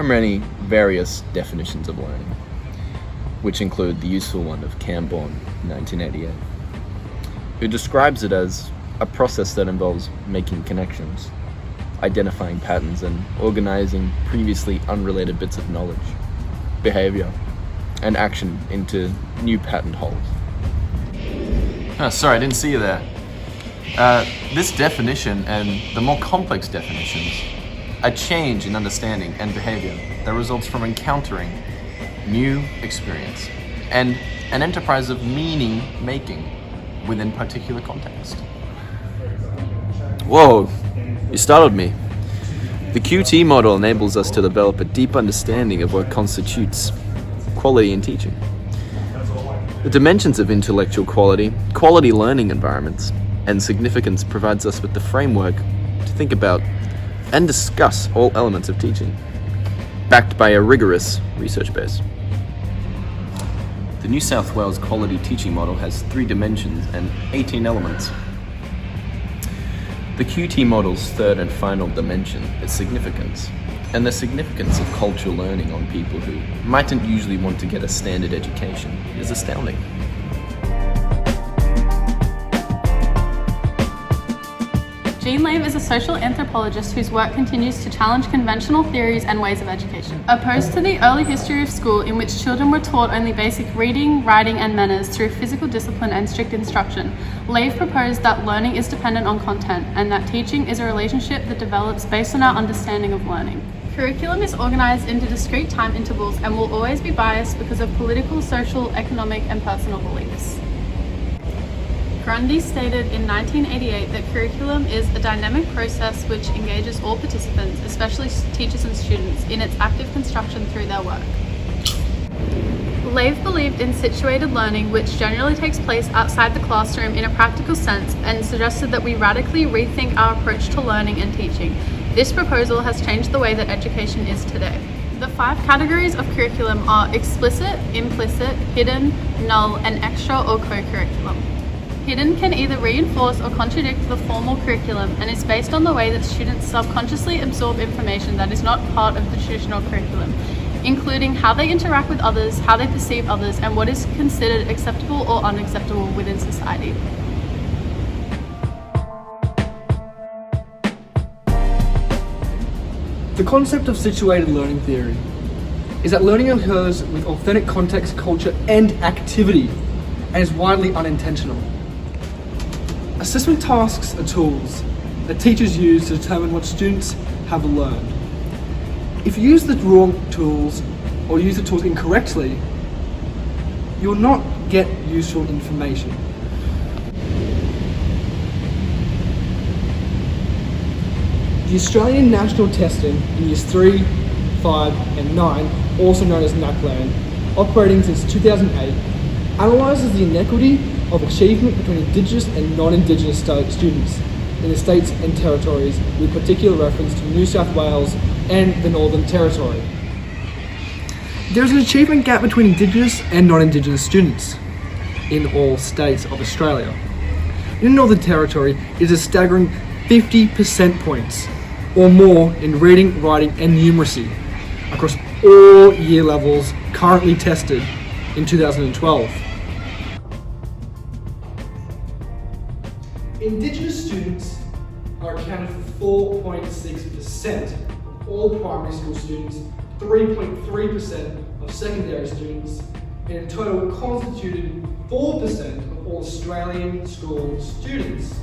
There are many various definitions of learning, which include the useful one of Camborne, 1988, who describes it as a process that involves making connections, identifying patterns, and organizing previously unrelated bits of knowledge, behavior, and action into new patterned wholes. Oh, sorry, I didn't see you there. This definition and the more complex definitions, a change in understanding and behavior that results from encountering new experience and an enterprise of meaning making within particular context. Whoa, you startled me. The QT model enables us to develop a deep understanding of what constitutes quality in teaching. The dimensions of intellectual quality, quality learning environments, and significance provides us with the framework to think about and discuss all elements of teaching, backed by a rigorous research base. The New South Wales quality teaching model has 3 dimensions and 18 elements. The QT model's third and final dimension is significance, and the significance of cultural learning on people who mightn't usually want to get a standard education is astounding. Jean Lave is a social anthropologist whose work continues to challenge conventional theories and ways of education. Opposed to the early history of school in which children were taught only basic reading, writing, and manners through physical discipline and strict instruction, Lave proposed that learning is dependent on content and that teaching is a relationship that develops based on our understanding of learning. Curriculum is organized into discrete time intervals and will always be biased because of political, social, economic, and personal beliefs. Grundy stated in 1988 that curriculum is a dynamic process which engages all participants, especially teachers and students, in its active construction through their work. Lave believed in situated learning, which generally takes place outside the classroom in a practical sense, and suggested that we radically rethink our approach to learning and teaching. This proposal has changed the way that education is today. The 5 categories of curriculum are explicit, implicit, hidden, null, and extra or co-curriculum. Hidden can either reinforce or contradict the formal curriculum and is based on the way that students subconsciously absorb information that is not part of the traditional curriculum, including how they interact with others, how they perceive others, and what is considered acceptable or unacceptable within society. The concept of situated learning theory is that learning occurs with authentic context, culture, and activity, and is widely unintentional. Assessment tasks are tools that teachers use to determine what students have learned. If you use the wrong tools or use the tools incorrectly, you will not get useful information. The Australian National Testing in Years 3, 5 and 9, also known as NAPLAN, operating since 2008, analyses the inequity of achievement between Indigenous and non-Indigenous students in the states and territories, with particular reference to New South Wales and the Northern Territory. There is an achievement gap between Indigenous and non-Indigenous students in all states of Australia. In the Northern Territory, it is a staggering 50 percent points or more in reading, writing and numeracy across all year levels currently tested in 2012. Indigenous students are accounted for 4.6% of all primary school students, 3.3% of secondary students, and in total constituted 4% of all Australian school students.